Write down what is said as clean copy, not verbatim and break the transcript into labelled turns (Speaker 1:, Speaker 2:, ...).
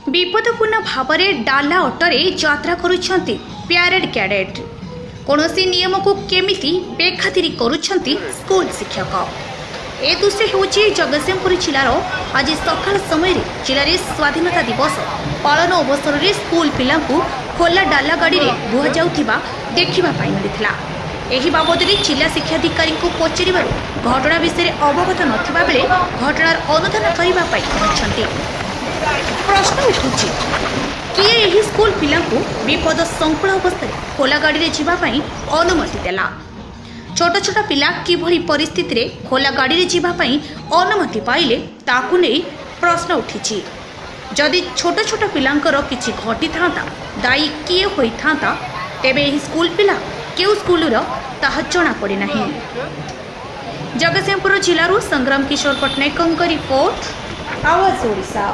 Speaker 1: विपदपूर्ण भाव में डाला अटोरे यात्रा करुछंती प्यारेड कैडेट कौनसी नियम को केमिति बेखातिरी करुछंती स्कूल शिक्षक। ए दृश्य होची जगतसिंहपुर जिलार आज सकाळ समय जिले में स्वाधीनता दिवस पालन अवसर में स्कूल पिला खोला डाला गाड़ी में बुहा जाउथिबा देखिबा पाई मिलिथिला। एही बाबद में जिला शिक्षाधिकारी को पचार घटना विषय अवगत नथिबा बेले घटनार अनुधान करबा पाई कहछंती। प्रश्न उठुछि किए एही स्कूल पिला विपद संकुल अवस्था खोला गाड़ी में जावाई अनुमति देला। छोट छोट पिला किभली परिस्थिति रे खोला गाड़ी में जावाई अनुमति पाइले ताकू नहीं प्रश्न उठिछि। जदि छोट छोट पिलांकर किछि घटी थांता दायी किए होई थांता तेबे एही स्कूल पिला केउ स्कूलर ताहा जଣା पड़े नाही। जगतसिंहपुर जिलारू संग्राम किशोर पटनायक रिपोर्ट आवाज ओडिशा।